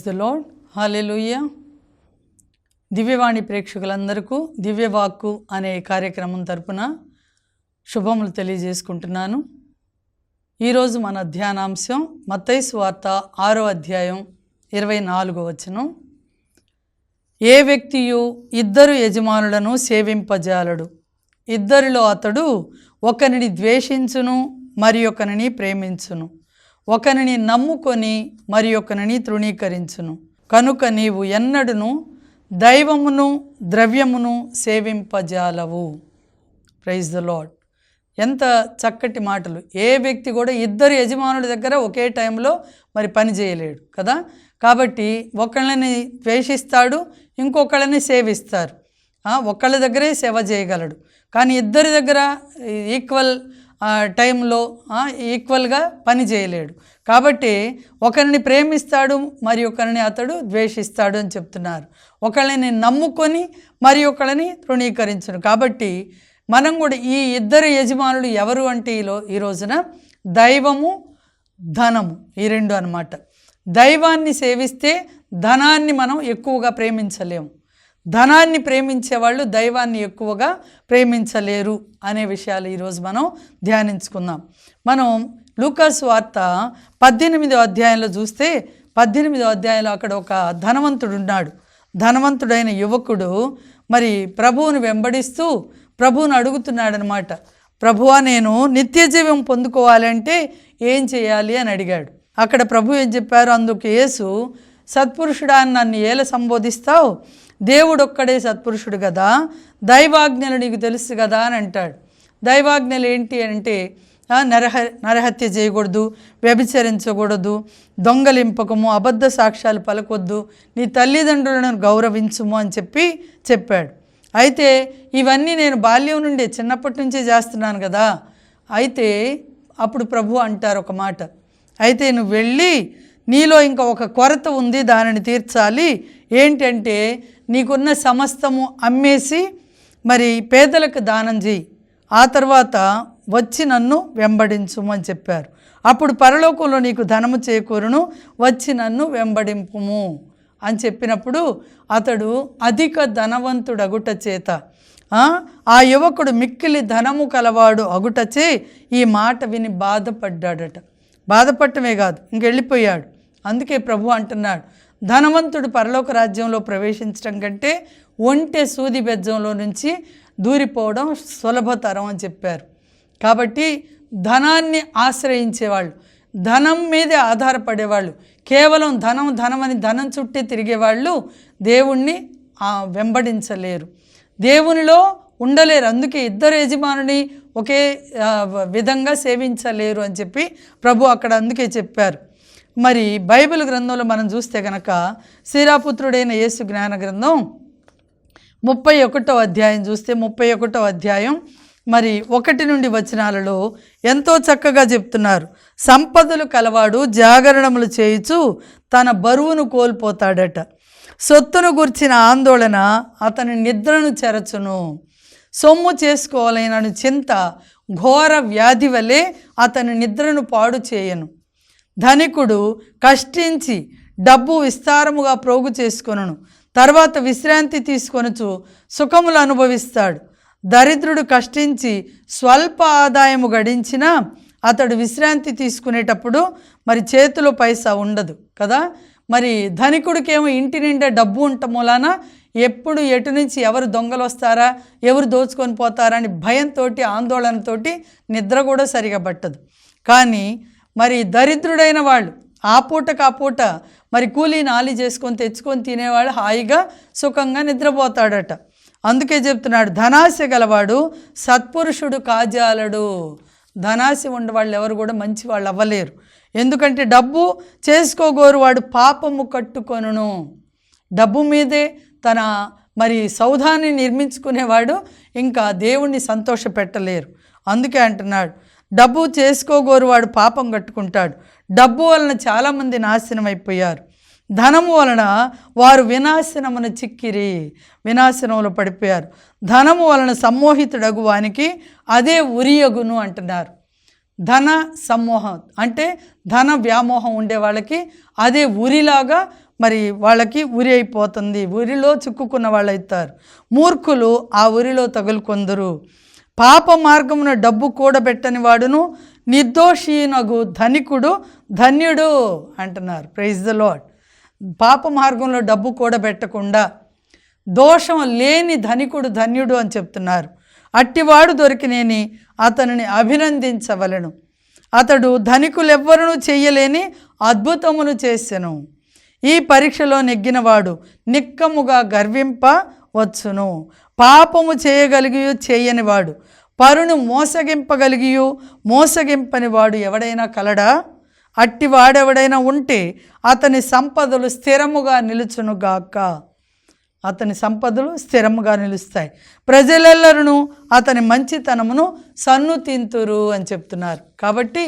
The lord. హల్లెలూయా. దివ్యవాణి ప్రేక్షకులందరికీ దివ్యవాక్కు అనే కార్యక్రమం తరపున శుభములు తెలియజేసుకుంటున్నాను. ఈరోజు మన ధ్యానాంశం మత్తయి సువార్త 6వ అధ్యాయం 24వ వచనం. ఏ వ్యక్తియు ఇద్దరు యజమానులను సేవింపజాలడు, ఇద్దరిలో అతడు ఒకరిని ద్వేషించును మరి ఒకరిని ప్రేమించును, ఒకరిని నమ్ముకొని మరి ఒకరిని తృణీకరించును. కనుక నీవు ఎన్నడూను దైవమును ద్రవ్యమును సేవింపజాలవు. Praise the Lord. ఎంత చక్కటి మాటలు. ఏ వ్యక్తి కూడా ఇద్దరు యజమానుల దగ్గర ఒకే టైంలో మరి పని చేయలేడు కదా. కాబట్టి ఒకళ్ళని ద్వేషిస్తాడు, ఇంకొకళ్ళని సేవిస్తారు. ఒకళ్ళ దగ్గరే సేవ చేయగలడు, కానీ ఇద్దరి దగ్గర ఈక్వల్ టైంలో ఈక్వల్గా పని చేయలేడు. కాబట్టి ఒకరిని ప్రేమిస్తాడు, మరి ఒకరిని అతడు ద్వేషిస్తాడు అని చెప్తున్నారు. ఒకళ్ళని నమ్ముకొని మరి ఒకళ్ళని తృణీకరించను. కాబట్టి మనం కూడా ఈ ఇద్దరు యజమానులు ఎవరు అంటే ఈ రోజున దైవము ధనము, ఈ రెండు అన్నమాట. దైవాన్ని సేవిస్తే ధనాన్ని మనం ఎక్కువగా ప్రేమించలేము, ధనాన్ని ప్రేమించేవాళ్ళు దైవాన్ని ఎక్కువగా ప్రేమించలేరు అనే విషయాలు ఈరోజు మనం ధ్యానించుకుందాం. మనం లూకాసు వార్త 18వ అధ్యాయంలో చూస్తే 18వ అధ్యాయంలో అక్కడ ఒక ధనవంతుడు ఉన్నాడు. ధనవంతుడైన యువకుడు మరి ప్రభువును వెంబడిస్తూ ప్రభువును అడుగుతున్నాడనమాట. ప్రభువా, నేను నిత్య జీవం పొందుకోవాలంటే ఏం చేయాలి అని అడిగాడు. అక్కడ ప్రభు ఏం చెప్పారు? అందుకు యేసు, సత్పురుషుడా అని నన్ను ఏల సంబోధిస్తావు? దేవుడు ఒక్కడే సత్పురుషుడు కదా, దైవాజ్ఞలు నీకు తెలుసు కదా అని అంటాడు. దైవాజ్ఞలు ఏంటి అంటే నరహత్య చేయకూడదు, వ్యభిచరించకూడదు, దొంగలింపకము, అబద్ధ సాక్ష్యాలు పలకొద్దు, నీ తల్లిదండ్రులను గౌరవించుము అని చెప్పాడు. అయితే ఇవన్నీ నేను బాల్యం నుండి చిన్నప్పటి నుంచే చేస్తున్నాను కదా. అయితే అప్పుడు ప్రభు అంటారు ఒక మాట, అయితే నువ్వు వెళ్ళి నీలో ఇంకా ఒక కొరత ఉంది, దానిని తీర్చాలి. ఏంటంటే నీకున్న సమస్తము అమ్మేసి మరి పేదలకు దానం చేయి, ఆ తర్వాత వచ్చి నన్ను వెంబడించుము అని చెప్పారు. అప్పుడు పరలోకంలో నీకు ధనము చేకూరును, వచ్చి నన్ను వెంబడింపుము అని చెప్పినప్పుడు అతడు అధిక ధనవంతుడు అగుట చేత ఆ యువకుడు మిక్కిలి ధనము కలవాడు అగుటచే ఈ మాట విని బాధపడ్డాడట. బాధపడటమే కాదు, ఇంకెళ్ళిపోయాడు. అందుకే ప్రభు అంటున్నాడు, ధనవంతుడు పరలోక రాజ్యంలో ప్రవేశించడం కంటే ఒంటె సూది బెజ్జంలో నుంచి దూరిపోవడం సులభతరం అని చెప్పారు. కాబట్టి ధనాన్ని ఆశ్రయించేవాళ్ళు, ధనం మీదే ఆధారపడేవాళ్ళు, కేవలం ధనం అని ధనం చుట్టే తిరిగేవాళ్ళు దేవుణ్ణి వెంబడించలేరు, దేవునిలో ఉండలేరు. అందుకే ఇద్దరు యజమానుని ఒకే విధంగా సేవించలేరు అని చెప్పి ప్రభు అక్కడ అందుకే చెప్పారు. మరి బైబిల్ గ్రంథంలో మనం చూస్తే కనుక శ్రీరాపుత్రుడైన యేసు జ్ఞాన గ్రంథం 31వ అధ్యాయం చూస్తే 31వ అధ్యాయం మరి 1 నుండి వచనాలలో ఎంతో చక్కగా చెప్తున్నారు. సంపదలు కలవాడు జాగరణములు చేయుచు తన బరువును కోల్పోతాడట. సొత్తును గుర్చిన ఆందోళన అతని నిద్రను చెరచును. సొమ్ము చేసుకోవాలైనను చింత ఘోర వ్యాధి వలె అతని నిద్రను పాడు చేయను. ధనికుడు కష్టించి డబ్బు విస్తారముగా ప్రోగు చేసుకొనును, తర్వాత విశ్రాంతి తీసుకొనుచు సుఖములు అనుభవిస్తాడు. దరిద్రుడు కష్టించి స్వల్ప ఆదాయము గడించినా అతడు విశ్రాంతి తీసుకునేటప్పుడు మరి చేతిలో పైసా ఉండదు కదా. మరి ధనికుడికేమో ఇంటి నిండా డబ్బు ఉండటం మూలాన ఎప్పుడు ఎటు నుంచి ఎవరు దొంగలు వస్తారా, ఎవరు దోచుకొని పోతారా అని భయంతో ఆందోళనతో నిద్ర కూడా సరిగా పట్టదు. కానీ మరి దరిద్రుడైన వాళ్ళు ఆ పూట మరి కూలీ నాలి చేసుకొని తెచ్చుకొని తినేవాళ్ళు హాయిగా సుఖంగా నిద్రపోతాడట. అందుకే చెప్తున్నాడు, ధనాశ గలవాడు సత్పురుషుడు కాజాలడు. ధనాశ ఉండేవాళ్ళు ఎవరు కూడా మంచి వాళ్ళు అవ్వలేరు. ఎందుకంటే డబ్బు చేసుకోగోరు వాడు పాపము కట్టుకొనును. డబ్బు మీదే తన మరి సౌధాన్ని నిర్మించుకునేవాడు ఇంకా దేవుణ్ణి సంతోష పెట్టలేరు. అందుకే అంటున్నాడు, డబ్బు చేసుకోగోరు వాడు పాపం కట్టుకుంటాడు. డబ్బు వలన చాలామంది నాశనం అయిపోయారు, ధనము వలన వారు వినాశనమున చిక్కిరి, వినాశనంలో పడిపోయారు. ధనము వలన సమ్మోహితుడగు వానికి అదే ఉరియగును అంటున్నారు. ధన సమ్మోహం అంటే ధన వ్యామోహం ఉండే వాళ్ళకి అదే ఉరిలాగా మరి వాళ్ళకి ఉరి అయిపోతుంది, ఉరిలో చిక్కుకున్న వాళ్ళు అవుతారు. మూర్ఖులు ఆ ఉరిలో తగులుకొందరు. పాప మార్గమున డబ్బు కూడబెట్టని వాడును నిర్దోషినగు ధనికుడు ధన్యుడు అంటున్నారు. Praise the Lord. పాప మార్గంలో డబ్బు కూడబెట్టకుండా దోషం లేని ధనికుడు ధన్యుడు అని చెప్తున్నారు. అట్టివాడు దొరికినేని అతనిని అభినందించవలెను. అతడు ధనికులెవ్వరూ చెయ్యలేని అద్భుతమును చేసెను. ఈ పరీక్షలో నెగ్గినవాడు నిక్కముగా గర్వింపవచ్చును. పాపము చేయగలిగి చేయనివాడు పరును మోసగింపగలిగి మోసగింపని వాడు ఎవడైనా కలడా? అట్టి వాడెవడైనా ఉంటే అతని సంపదలు స్థిరముగా నిలుచునుగాక. అతని సంపదలు స్థిరముగా నిలుస్తాయి. ప్రజలెల్లరూ అతని మంచితనమును సన్నుతింతురు అని చెప్తున్నారు. కాబట్టి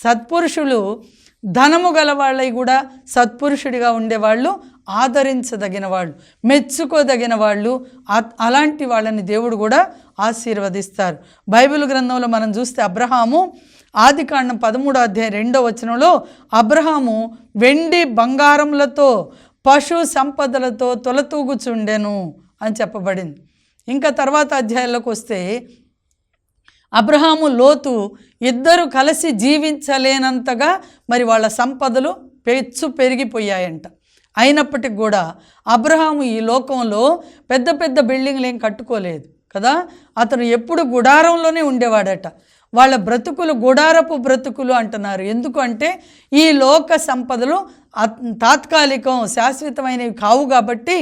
సత్పురుషులు ధనము గల వాళ్ళై కూడా సత్పురుషుడిగా ఉండేవాళ్ళు, ఆదరించదగిన వాళ్ళు, మెచ్చుకోదగిన వాళ్ళు. అలాంటి వాళ్ళని దేవుడు కూడా ఆశీర్వదిస్తారు. బైబిల్ గ్రంథంలో మనం చూస్తే అబ్రహాము ఆదికాండం 13వ అధ్యాయం 2వ వచనంలో అబ్రహాము వెండి బంగారములతో పశు సంపదలతో తొలతూగుచుండెను అని చెప్పబడింది. ఇంకా తర్వాత అధ్యాయంలోకి వస్తే అబ్రహాము లోతు ఇద్దరు కలిసి జీవించలేనంతగా మరి వాళ్ళ సంపదలు పెరిగిపోయాయంట. అయినప్పటికి కూడా అబ్రహాము ఈ లోకంలో పెద్ద పెద్ద బిల్డింగ్లు ఏం కట్టుకోలేదు కదా. అతను ఎప్పుడు గుడారంలోనే ఉండేవాడట. వాళ్ళ బ్రతుకులు గుడారపు బ్రతుకులు అంటున్నారు. ఎందుకు అంటే ఈ లోక సంపదలు తాత్కాలికం, శాశ్వతమైనవి కావు. కాబట్టి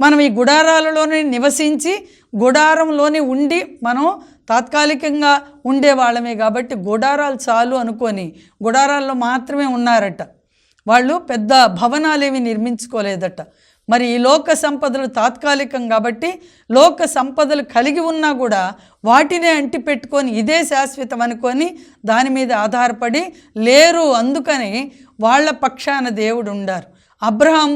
మనం ఈ గుడారాలలోనే నివసించి గుడారంలోనే ఉండి మనం తాత్కాలికంగా ఉండేవాళ్ళమే. కాబట్టి గుడారాలు చాలు అనుకొని గుడారాల్లో మాత్రమే ఉన్నారట. వాళ్ళు పెద్ద భవనాలేవి నిర్మించుకోలేదట. మరి ఈ లోక సంపదలు తాత్కాలికం కాబట్టి లోక సంపదలు కలిగి ఉన్నా కూడా వాటినే అంటి పెట్టుకొని ఇదే శాశ్వతం అనుకొని దాని మీద ఆధారపడి లేరు. అందుకని వాళ్ళ పక్షాన దేవుడు ఉండారు. అబ్రహాం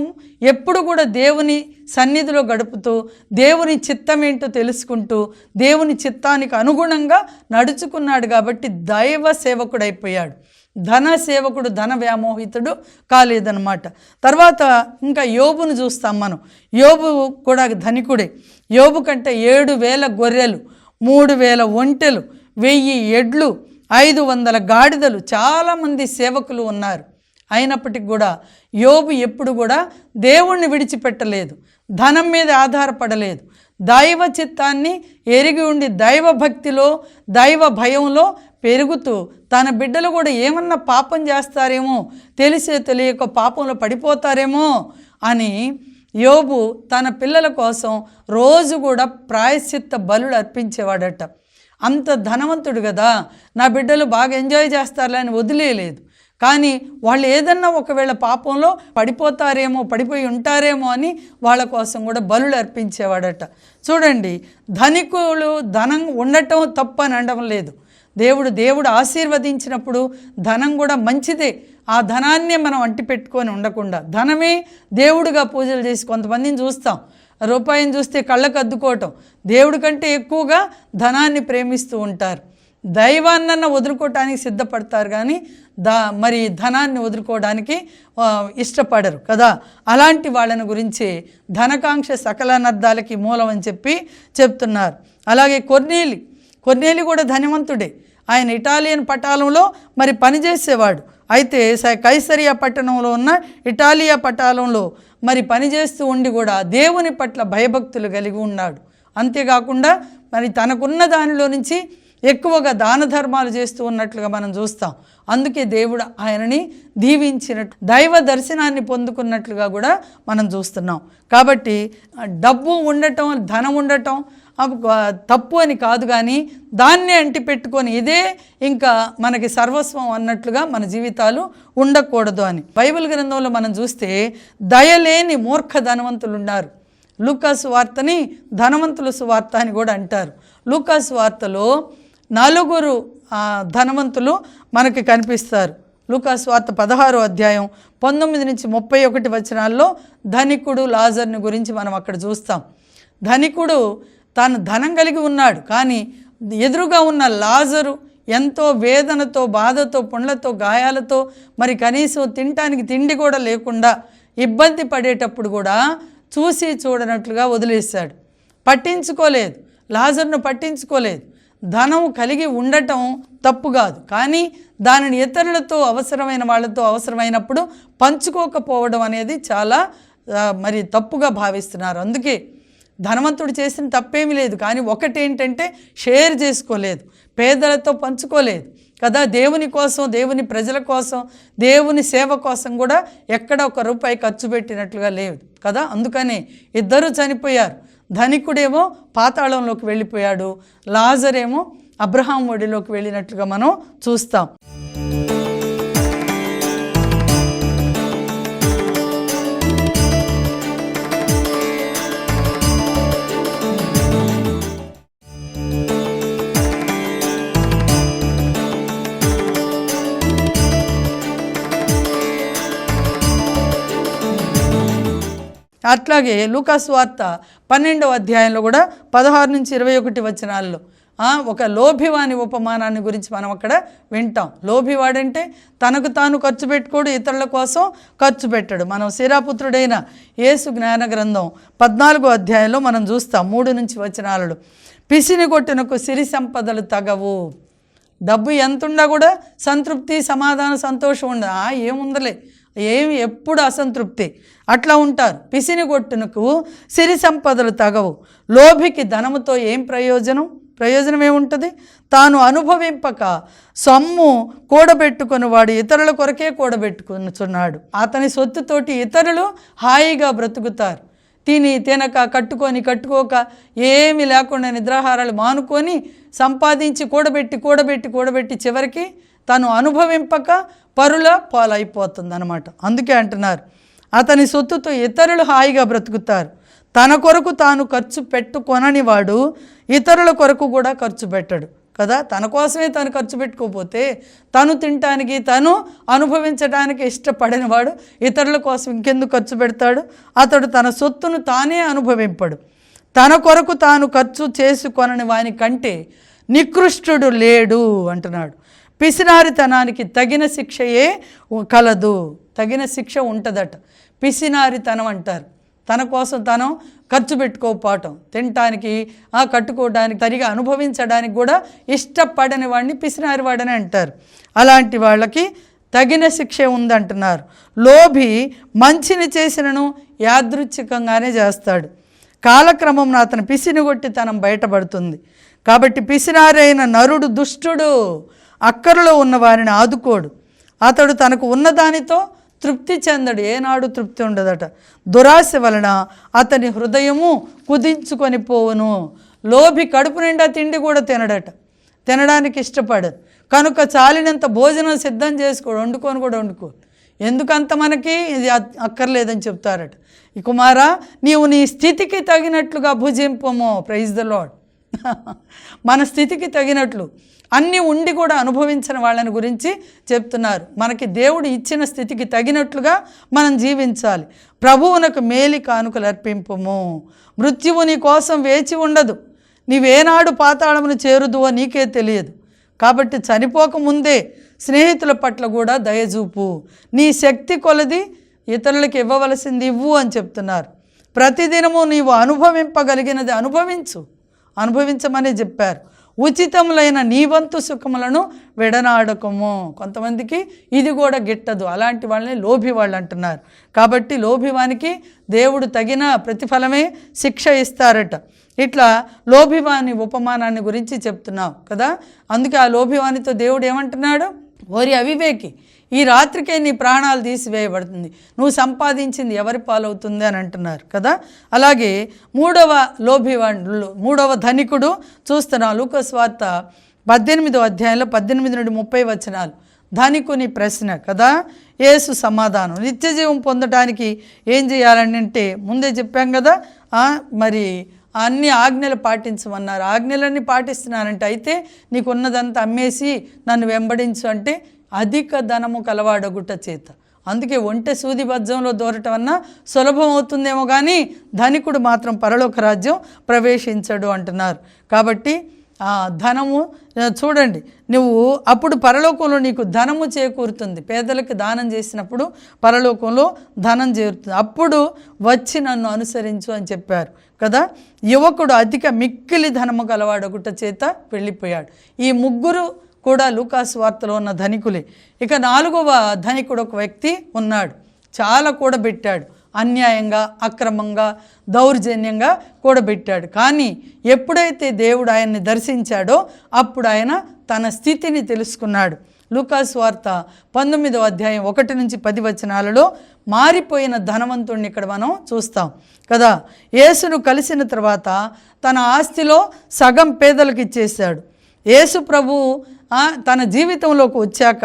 ఎప్పుడు కూడా దేవుని సన్నిధిలో గడుపుతూ దేవుని చిత్తం ఏంటో తెలుసుకుంటూ దేవుని చిత్తానికి అనుగుణంగా నడుచుకున్నాడు. కాబట్టి దైవ సేవకుడైపోయాడు. ధన సేవకుడు, ధన వ్యామోహితుడు కాలేదన్నమాట. తర్వాత ఇంకా యోబును చూస్తాం మనం. యోబు కూడా ధనికుడే. యోబు కంటే 7,000 గొర్రెలు, 3,000 ఒంటెలు, 1000 ఎడ్లు, 500 గాడిదలు, చాలామంది సేవకులు ఉన్నారు. అయినప్పటికి కూడా యోబు ఎప్పుడు కూడా దేవుణ్ణి విడిచిపెట్టలేదు, ధనం మీద ఆధారపడలేదు. దైవ చిత్తాన్ని ఎరిగి ఉండి దైవ భక్తిలో దైవ భయంలో పెరుగుతూ తన బిడ్డలు కూడా ఏమన్నా పాపం చేస్తారేమో, తెలిసే తెలియక పాపంలో పడిపోతారేమో అని యోబు తన పిల్లల కోసం రోజు కూడా ప్రాయశ్చిత్త బలులు అర్పించేవాడట. అంత ధనవంతుడు కదా, నా బిడ్డలు బాగా ఎంజాయ్ చేస్తారులే అని వదిలేయలేదు. కానీ వాళ్ళు ఏదన్నా ఒకవేళ పాపంలో పడిపోతారేమో, పడిపోయి ఉంటారేమో అని వాళ్ళ కోసం కూడా బలులు అర్పించేవాడట. చూడండి, ధనికులు ధనం ఉండటం తప్పు అని అనడం లేదు. దేవుడు ఆశీర్వదించినప్పుడు ధనం కూడా మంచిదే. ఆ ధనాన్నే మనం అంటి పెట్టుకొని ఉండకుండా ధనమే దేవుడిగా పూజలు చేసి కొంతమందిని చూస్తాం. రూపాయిని చూస్తే కళ్ళకు అద్దుకోవటం, దేవుడి కంటే ఎక్కువగా ధనాన్ని ప్రేమిస్తూ ఉంటారు. దైవాన్నన్న వదులుకోవటానికి సిద్ధపడతారు కానీ మరి ధనాన్ని వదులుకోవడానికి ఇష్టపడరు కదా. అలాంటి వాళ్ళని గురించి ధనకాంక్ష సకల నర్థాలకి మూలం అని చెప్తున్నారు. అలాగే కొర్నేలి కూడా ధనవంతుడే. ఆయన ఇటాలియన్ పటాలంలో మరి పనిచేసేవాడు. అయితే కైసరియా పట్టణంలో ఉన్న ఇటాలియా పటాలంలో మరి పనిచేస్తూ ఉండి కూడా దేవుని పట్ల భయభక్తులు కలిగి ఉన్నాడు. అంతేకాకుండా మరి తనకున్న దానిలో నుంచి ఎక్కువగా దాన ధర్మాలు చేస్తూ ఉన్నట్లుగా మనం చూస్తాం. అందుకే దేవుడు ఆయనని దీవించినట్టు దైవ దర్శనాన్ని పొందుకున్నట్లుగా కూడా మనం చూస్తున్నాం. కాబట్టి డబ్బు ఉండటం, ధనం ఉండటం తప్పు అని కాదు, కానీ దాన్నే అంటి పెట్టుకొని ఇదే ఇంకా మనకి సర్వస్వం అన్నట్లుగా మన జీవితాలు ఉండకూడదు అని బైబిల్ గ్రంథంలో మనం చూస్తే దయలేని మూర్ఖ ధనవంతులు ఉన్నారు. లూకాసు వార్తని ధనవంతుల సువార్త అని కూడా అంటారు. లూకాసు వార్తలో 4 ధనవంతులు మనకి కనిపిస్తారు. లూకాసు వార్త 16వ అధ్యాయం 19 నుంచి 31 వచనాల్లో ధనికుడు లాజర్ని గురించి మనం అక్కడ చూస్తాం. ధనికుడు తాను ధనం కలిగి ఉన్నాడు, కానీ ఎదురుగా ఉన్న లాజరు ఎంతో వేదనతో, బాధతో, పుండ్లతో, గాయాలతో, మరి కనీసం తినటానికి తిండి కూడా లేకుండా ఇబ్బంది పడేటప్పుడు కూడా చూసి చూడనట్లుగా వదిలేశాడు. పట్టించుకోలేదు, లాజరును పట్టించుకోలేదు. ధనం కలిగి ఉండటం తప్పు కాదు, కానీ దానిని ఇతరులతో అవసరమైన వాళ్ళతో అవసరమైనప్పుడు పంచుకోకపోవడం అనేది చాలా మరి తప్పుగా భావిస్తున్నారు. అందుకే ధనవంతుడు చేసిన తప్పేమీ లేదు, కానీ ఒకటేంటంటే షేర్ చేసుకోలేదు, పేదలతో పంచుకోలేదు కదా. దేవుని కోసం, దేవుని ప్రజల కోసం, దేవుని సేవ కోసం కూడా ఎక్కడ ఒక రూపాయి ఖర్చు పెట్టినట్లుగా లేదు కదా. అందుకని ఇద్దరు చనిపోయారు. ధనికుడేమో పాతాళంలోకి వెళ్ళిపోయాడు, లాజరేమో అబ్రహాం ఒడిలోకి వెళ్ళినట్లుగా మనం చూస్తాం. అట్లాగే లూకాసు వార్త 12వ అధ్యాయంలో కూడా 16 నుంచి 21 వచనాల్లో ఒక లోభివాని ఉపమానాన్ని గురించి మనం అక్కడ వింటాం. లోభివాడంటే తనకు తాను ఖర్చు పెట్టుకోడు, ఇతరుల కోసం ఖర్చు పెట్టాడు. మనం శిరాపుత్రుడైన యేసు జ్ఞాన గ్రంథం 14వ అధ్యాయంలో మనం చూస్తాం 3 నుంచి వచనాలలో. పిసిని కొట్టునకు సిరి సంపదలు తగవు. డబ్బు ఎంతున్నా కూడా సంతృప్తి, సమాధానం, సంతోషం ఉండదు. ఏముందలే, ఏమి ఎప్పుడు అసంతృప్తి, అట్లా ఉంటారు. పిసిని కొట్టునకు సిరి సంపదలు తగవు. లోభికి ధనముతో ఏం ప్రయోజనం ఏముంటుంది? తాను అనుభవింపక సొమ్ము కూడబెట్టుకుని వాడు ఇతరుల కొరకే కూడబెట్టుకున్నాడు. అతని సొత్తుతోటి ఇతరులు హాయిగా బ్రతుకుతారు. తినక కట్టుకోక ఏమి లేకుండా నిద్రాహారాలు మానుకొని సంపాదించి కూడబెట్టి చివరికి తను అనుభవింపక పరుల పాలైపోతుంది అన్నమాట. అందుకే అంటున్నారు, అతని సొత్తుతో ఇతరులు హాయిగా బ్రతుకుతారు. తన కొరకు తాను ఖర్చు పెట్టుకొనని వాడు ఇతరుల కొరకు కూడా ఖర్చు పెట్టడు కదా. తన కోసమే తను ఖర్చు పెట్టుకోకపోతే తను తినటానికి, తను అనుభవించడానికి ఇష్టపడిన వాడు ఇతరుల కోసం ఇంకెందుకు ఖర్చు పెడతాడు? అతడు తన సొత్తును తానే అనుభవింపడు. తన కొరకు తాను ఖర్చు చేసుకొనని వాని కంటే నికృష్టుడు లేడు అంటున్నాడు. పిసినారితనానికి తగిన శిక్షయే కలదు. తగిన శిక్ష ఉంటుందట. పిసినారితనం అంటారు. తన కోసం తను ఖర్చు పెట్టుకోకపోవటం, తినటానికి, కట్టుకోవడానికి, సరిగా అనుభవించడానికి కూడా ఇష్టపడని వాడిని పిసినారి వాడని అంటారు. అలాంటి వాళ్ళకి తగిన శిక్ష ఉందంటున్నారు. లోభి మంచిని చేసినను యాదృచ్ఛికంగానే చేస్తాడు. కాలక్రమం అతను పిసినిగొట్టితనం బయటపడుతుంది. కాబట్టి పిసినారైన నరుడు దుష్టుడు, అక్కరలో ఉన్న వారిని ఆదుకోడు. అతడు తనకు ఉన్నదానితో తృప్తి చెందడు, ఏనాడు తృప్తి ఉండదట. దురాశ వలన అతని హృదయము కుదించుకొని పోవును. లోభి కడుపు నిండా తిండి కూడా తినడానికి ఇష్టపడదు కనుక చాలినంత భోజనం సిద్ధం చేసుకోడు, వండుకో. ఎందుకంత మనకి ఇది అక్కర్లేదని చెప్తారట. ఈ కుమారా, నీవు నీ స్థితికి తగినట్లుగా భుజింపము. Praise the lord. మన స్థితికి తగినట్లు అన్నీ ఉండి కూడా అనుభవించని వాళ్ళని గురించి చెప్తున్నారు. మనకి దేవుడు ఇచ్చిన స్థితికి తగినట్లుగా మనం జీవించాలి. ప్రభువునకు మేలి కానుకలు అర్పింపము. మృత్యువు నీ కోసం వేచి ఉండదు. నీవేనాడు పాతాళమును చేరుదువో నీకే తెలియదు. కాబట్టి చనిపోకముందే స్నేహితుల పట్ల కూడా దయచూపు. నీ శక్తి కొలది ఇతరులకు ఇవ్వవలసింది ఇవ్వు అని చెప్తున్నారు. ప్రతిదినము నీవు అనుభవింపగలిగినది అనుభవించమని చెప్పారు. ఉచితములైన నీ వంతు సుఖములను విడనాడకము. కొంతమందికి ఇది కూడా గిట్టదు, అలాంటి వాళ్ళని లోభి వాళ్ళు అంటున్నారు. కాబట్టి లోభివానికి దేవుడు తగిన ప్రతిఫలమే శిక్ష ఇస్తారట. ఇట్లా లోభివాని ఉపమానాన్ని గురించి చెప్తున్నావు కదా. అందుకే ఆ లోభివానితో దేవుడు ఏమంటున్నాడు? ఓరి అవివేకి, ఈ రాత్రికే నీ ప్రాణాలు తీసివేయబడుతుంది, నువ్వు సంపాదించింది ఎవరి పాలవుతుంది అని అంటున్నారు కదా. అలాగే మూడవ ధనికుడు చూస్తున్నాం. లూకాసు వార్త 18వ అధ్యాయంలో 18 నుండి 30 వచనాలు. ధనికుని ప్రశ్న కదా. యేసు సమాధానం. నిత్యజీవం పొందడానికి ఏం చేయాలని అంటే ముందే చెప్పాం కదా. మరి అన్ని ఆజ్ఞలు పాటించమన్నారు. ఆజ్ఞలన్నీ పాటిస్తున్నానంటే అయితే నీకున్నదంతా అమ్మేసి నన్ను వెంబడించు అంటే అధిక ధనము కలవాడగుట చేత. అందుకే ఒంటె సూది బజ్జంలో దూరటం అన్నా సులభం అవుతుందేమో, కానీ ధనికుడు మాత్రం పరలోక రాజ్యం ప్రవేశించడు అంటున్నారు. కాబట్టి ధనము చూడండి, నువ్వు అప్పుడు పరలోకంలో నీకు ధనము చేకూరుతుంది. పేదలకు దానం చేసినప్పుడు పరలోకంలో ధనం చేరుతుంది. అప్పుడు వచ్చి నన్ను అనుసరించు అని చెప్పారు కదా. యువకుడు అధిక మిక్కిలి ధనము గలవాడొకట చేత వెళ్ళిపోయాడు. ఈ ముగ్గురు కూడా లూకాసు వార్తలో ఉన్న ధనికులే. ఇక 4వ ధనికుడు ఒక వ్యక్తి ఉన్నాడు, చాలా కూడబెట్టాడు, అన్యాయంగా అక్రమంగా దౌర్జన్యంగా కూడబెట్టాడు. కానీ ఎప్పుడైతే దేవుడు ఆయన్ని దర్శించాడో అప్పుడు ఆయన తన స్థితిని తెలుసుకున్నాడు. లూకాసు వార్త 19వ అధ్యాయం 1 నుంచి 10 వచనాలలో మారిపోయిన ధనవంతుడిని ఇక్కడ మనం చూస్తాం కదా. యేసును కలిసిన తర్వాత తన ఆస్తిలో సగం పేదలకు ఇచ్చేశాడు. యేసు ప్రభు తన జీవితంలోకి వచ్చాక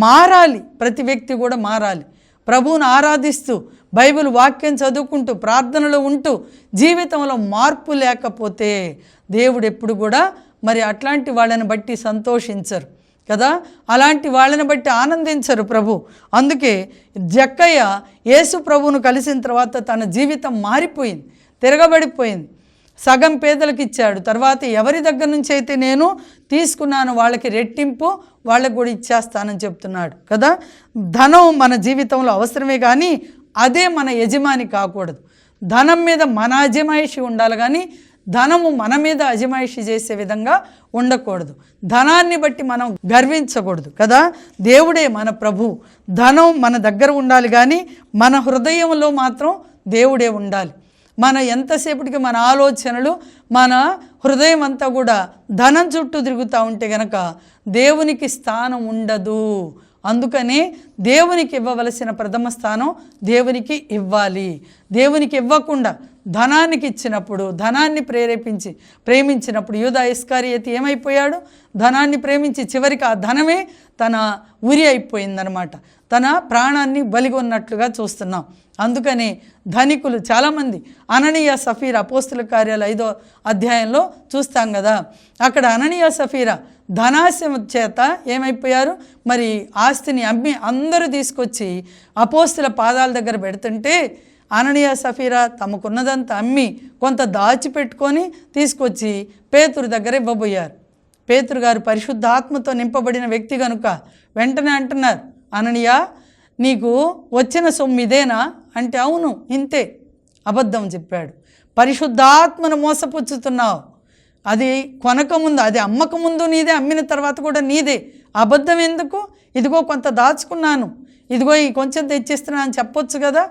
మారాలి, ప్రతి వ్యక్తి కూడా మారాలి. ప్రభువును ఆరాధిస్తూ బైబిల్ వాక్యం చదువుకుంటూ ప్రార్థనలో ఉంటూ జీవితంలో మార్పు లేకపోతే దేవుడు ఎప్పుడు కూడా మరి అట్లాంటి వాళ్ళని బట్టి సంతోషించరు కదా, అలాంటి వాళ్ళని బట్టి ఆనందించరు ప్రభు. అందుకే జక్కయ్య యేసు ప్రభువును కలిసిన తర్వాత తన జీవితం మారిపోయింది, తిరగబడిపోయింది. సగం పేదలకు ఇచ్చాడు. తర్వాత ఎవరి దగ్గర నుంచి అయితే నేను తీసుకున్నాను వాళ్ళకి రెట్టింపు వాళ్ళకు కూడా ఇచ్చేస్తానని చెప్తున్నాడు కదా. ధనం మన జీవితంలో అవసరమే, కానీ అదే మన యజమాని కాకూడదు. ధనం మీద మన అజమాయిషి ఉండాలి, కానీ ధనము మన మీద అజమాయిషి చేసే విధంగా ఉండకూడదు. ధనాన్ని బట్టి మనం గర్వించకూడదు కదా. దేవుడే మన ప్రభు. ధనం మన దగ్గర ఉండాలి, కానీ మన హృదయంలో మాత్రం దేవుడే ఉండాలి. మన ఎంతసేపటికి మన ఆలోచనలు మన హృదయం అంతా కూడా ధనం చుట్టూ తిరుగుతూ ఉంటే గనక దేవునికి స్థానం ఉండదు. అందుకనే దేవునికి ఇవ్వవలసిన ప్రథమ స్థానం దేవునికి ఇవ్వాలి. దేవునికి ఇవ్వకుండా ధనానికి ఇచ్చినప్పుడు, ధనాన్ని ప్రేమించినప్పుడు యూదా ఇస్కారియోతు ఏమైపోయాడు? ధనాన్ని ప్రేమించి చివరికి ఆ ధనమే తన ఉరి అయిపోయిందనమాట. తన ప్రాణాన్ని బలిగొన్నట్లుగా చూస్తున్నాం. అందుకని ధనికులు చాలామంది, అననీయ సఫీరా అపోస్తుల కార్యాలు 5వ అధ్యాయంలో చూస్తాం కదా. అక్కడ అననీయ సఫీరా ధనాశ చేత ఏమైపోయారు? మరి ఆస్తిని అమ్మి అందరూ తీసుకొచ్చి అపోస్తుల పాదాల దగ్గర పెడుతుంటే అననీయ సఫీరా తమకున్నదంతా అమ్మి కొంత దాచిపెట్టుకొని తీసుకొచ్చి పేతురు దగ్గర ఇవ్వబోయారు. పేతురు గారు పరిశుద్ధాత్మతో నింపబడిన వ్యక్తి కనుక వెంటనే అంటున్నారు, అననీయ నీకు వచ్చిన సొమ్ము ఇదేనా అంటే, అవును ఇంతే. అబద్ధం చెప్పాడు. పరిశుద్ధాత్మను మోసపుచ్చుతున్నావు. అది కొనకముందు, అది అమ్మకముందు నీదే, అమ్మిన తర్వాత కూడా నీదే. అబద్ధం ఎందుకు? ఇదిగో కొంత దాచుకున్నాను, ఇదిగో ఈ కొంచెం తెచ్చిస్తున్నా అని చెప్పొచ్చు కదా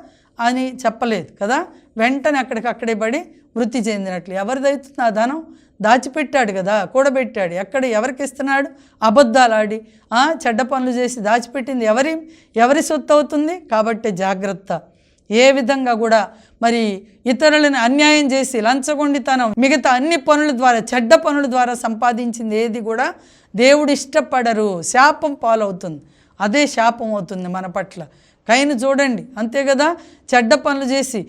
అని చెప్పలేదు కదా. వెంటనే అక్కడికక్కడే పడి వృత్తి చెందినట్లు. ఎవరిదవుతుంది ఆ ధనం? దాచిపెట్టాడు కదా, కూడబెట్టాడు. ఎవరికి ఇస్తున్నాడు? అబద్ధాలు ఆడి చెడ్డ పనులు చేసి దాచిపెట్టింది ఎవరి సొత్తు అవుతుంది? కాబట్టి జాగ్రత్త. ఏ విధంగా కూడా మరి ఇతరులను అన్యాయం చేసి లంచగొండితనం మిగతా అన్ని పనుల ద్వారా, చెడ్డ పనుల ద్వారా సంపాదించింది ఏది కూడా దేవుడు ఇష్టపడరు. శాపం పాలవుతుంది. అదే శాపం అవుతుంది మన పట్ల. కయ్యను చూడండి, అంతే కదా. చెడ్డ పనులు చేసి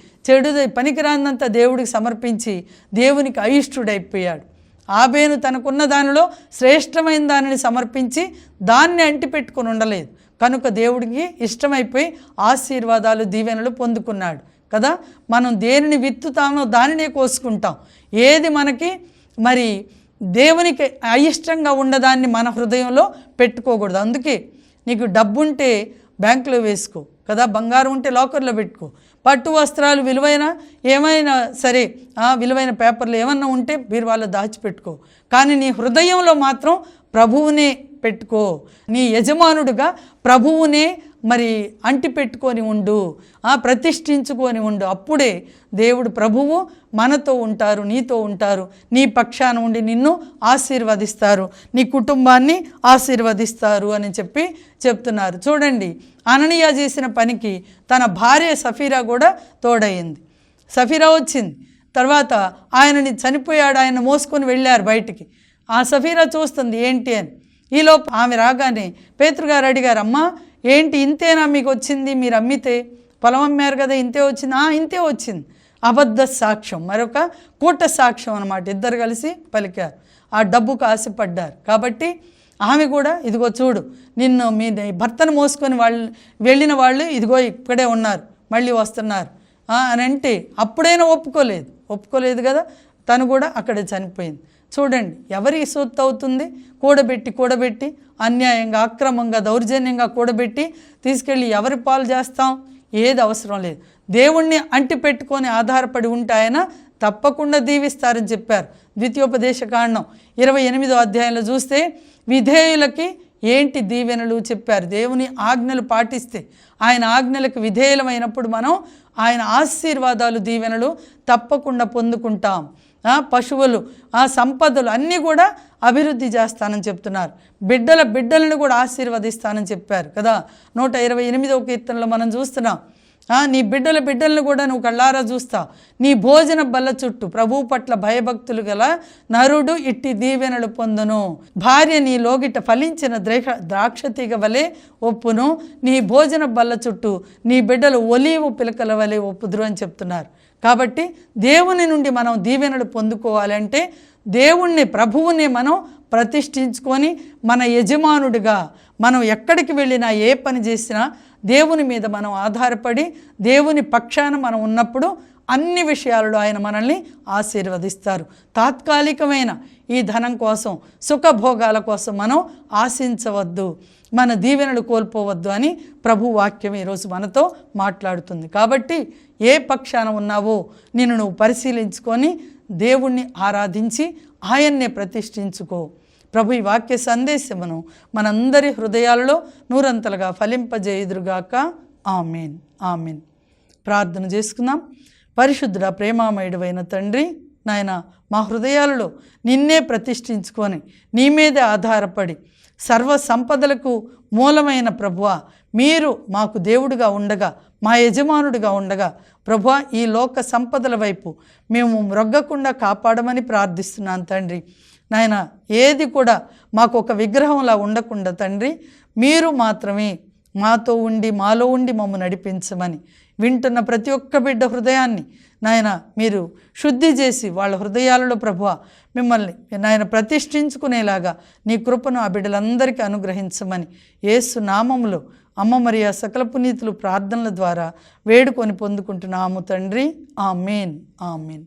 పనికిరానంత దేవుడికి సమర్పించి దేవునికి అయిష్టుడైపోయాడు. ఆబేను తనకున్న దానిలో శ్రేష్టమైన దానిని సమర్పించి దాన్ని అంటిపెట్టుకొని ఉండలేదు కనుక దేవుడికి ఇష్టమైపోయి ఆశీర్వాదాలు దీవెనలు పొందుకున్నాడు కదా. మనం దేనిని విత్తుతామో దానినే కోసుకుంటాం. ఏది మనకి మరి దేవునికి అయిష్టంగా ఉన్నదాన్ని మన హృదయంలో పెట్టుకోకూడదు. అందుకే నీకు డబ్బుంటే బ్యాంకులో వేసుకో కదా, బంగారం ఉంటే లాకర్లో పెట్టుకో, పట్టు వస్త్రాలు విలువైన ఏమైనా సరే విలువైన పేపర్లు ఏమన్నా ఉంటే బీరువాలో దాచిపెట్టుకో. కానీ నీ హృదయంలో మాత్రం ప్రభువునే పెట్టుకో. నీ యజమానుడుగా ప్రభువునే మరి అంటిపెట్టుకొని ఉండు, ప్రతిష్ఠించుకొని ఉండు. అప్పుడే దేవుడు ప్రభువు మనతో ఉంటారు, నీతో ఉంటారు, నీ పక్షాన ఉండి నిన్ను ఆశీర్వదిస్తారు, నీ కుటుంబాన్ని ఆశీర్వదిస్తారు అని చెప్తున్నారు. చూడండి, అననీయ చేసిన పనికి తన భార్య సఫీరా కూడా తోడయింది. సఫీరా వచ్చింది తర్వాత ఆయనని చనిపోయాడు, ఆయన మోసుకొని వెళ్ళారు బయటికి. ఆ సఫీరా చూస్తుంది ఏంటి అని. ఈలోపు ఆమె రాగానే పేతురు గారు అడిగారు, అమ్మా ఏంటి ఇంతేనా మీకు వచ్చింది? మీరు అమ్మితే పొలం అమ్మారు కదా, ఇంతే వచ్చింది? ఇంతే వచ్చింది. అబద్ధ సాక్ష్యం, మరొక కూట సాక్ష్యం అన్నమాట. ఇద్దరు కలిసి పలికారు, ఆ డబ్బుకు ఆశపడ్డారు. కాబట్టి ఆమె కూడా ఇదిగో చూడు, నిన్ను మీ భర్తను మోసుకొని వెళ్ళిన వాళ్ళు ఇదిగో ఇక్కడే ఉన్నారు, మళ్ళీ వస్తున్నారు అని అంటే అప్పుడైనా ఒప్పుకోలేదు కదా. తను కూడా అక్కడే చనిపోయింది. చూడండి, ఎవరి సొత్తు అవుతుంది? కూడబెట్టి అన్యాయంగా, అక్రమంగా, దౌర్జన్యంగా కూడబెట్టి తీసుకెళ్ళి ఎవరి పాలు చేస్తాం? ఏది అవసరం లేదు. దేవుణ్ణి అంటి పెట్టుకొని ఆధారపడి ఉంటే ఆయన తప్పకుండా దీవిస్తారని చెప్పారు. ద్వితీయోపదేశకాండం 28వ అధ్యాయంలో చూస్తే విధేయులకి ఏంటి దీవెనలు చెప్పారు. దేవుని ఆజ్ఞలు పాటిస్తే, ఆయన ఆజ్ఞలకు విధేయులమైనప్పుడు మనం ఆయన ఆశీర్వాదాలు, దీవెనలు తప్పకుండా పొందుకుంటాం. పశువులు, సంపదలు అన్నీ కూడా అభివృద్ధి చేస్తానని చెప్తున్నారు. బిడ్డలను కూడా ఆశీర్వదిస్తానని చెప్పారు కదా. 128వ కీర్తనలో మనం చూస్తున్నాం. నీ బిడ్డలను కూడా నువ్వు కళ్ళారా చూస్తావు. నీ భోజన బల్ల చుట్టూ ప్రభువు పట్ల భయభక్తులు గల నరుడు ఇట్టి దీవెనలు పొందును. భార్య నీ లోగిట ఫలించిన ద్రాక్షతీగ వలె ఒప్పును. నీ భోజన బల్ల చుట్టూ నీ బిడ్డలు ఒలీవు పిలకల వలె ఒప్పుదురు అని చెప్తున్నారు. కాబట్టి దేవుని నుండి మనం దీవెనలు పొందుకోవాలంటే దేవుణ్ణి, ప్రభువుని మనం ప్రతిష్ఠించుకొని మన యజమానుడిగా మనం ఎక్కడికి వెళ్ళినా, ఏ పని చేసినా దేవుని మీద మనం ఆధారపడి దేవుని పక్షాన మనం ఉన్నప్పుడు అన్ని విషయాలలో ఆయన మనల్ని ఆశీర్వదిస్తారు. తాత్కాలికమైన ఈ ధనం కోసం, సుఖభోగాల కోసం మనం ఆశించవద్దు, మన దీవెనలు కోల్పోవద్దు అని ప్రభు వాక్యం ఈరోజు మనతో మాట్లాడుతుంది. కాబట్టి ఏ పక్షాన ఉన్నావో నిన్ను నువ్వు పరిశీలించుకొని దేవుణ్ణి ఆరాధించి ఆయన్నే ప్రతిష్ఠించుకో. ప్రభు ఈ వాక్య సందేశమును మనందరి హృదయాలలో నూరంతలుగా ఫలింపజేయుదురుగాక. ఆమేన్, ఆమేన్. ప్రార్థన చేసుకుందాం. పరిశుద్ధుడ, ప్రేమామయుడైన తండ్రి, నాయన, మా హృదయాలలో నిన్నే ప్రతిష్ఠించుకొని నీ మీదే ఆధారపడి సర్వ సంపదలకు మూలమైన ప్రభువా, మీరు మాకు దేవుడిగా ఉండగా, మా యజమానుడిగా ఉండగా ప్రభువా, ఈ లోక సంపదల వైపు మేము మ్రొగ్గకుండా కాపాడమని ప్రార్థిస్తున్నాను తండ్రి. నాయన, ఏది కూడా మాకు ఒక విగ్రహంలా ఉండకుండా తండ్రి, మీరు మాత్రమే మాతో ఉండి మాలో ఉండి మమ్ము నడిపించమని వింటున్న ప్రతి ఒక్క బిడ్డ హృదయాన్ని నాయన మీరు శుద్ధి చేసి వాళ్ళ హృదయాలలో ప్రభువ మిమ్మల్ని నాయన ప్రతిష్ఠించుకునేలాగా నీ కృపను ఆ బిడ్డలందరికీ అనుగ్రహించమని యేసు నామములో అమ్మ మరియా సకల పునీతులు ప్రార్థనల ద్వారా వేడుకొని పొందుకుంటున్నాము తండ్రి. ఆమేన్, ఆమేన్.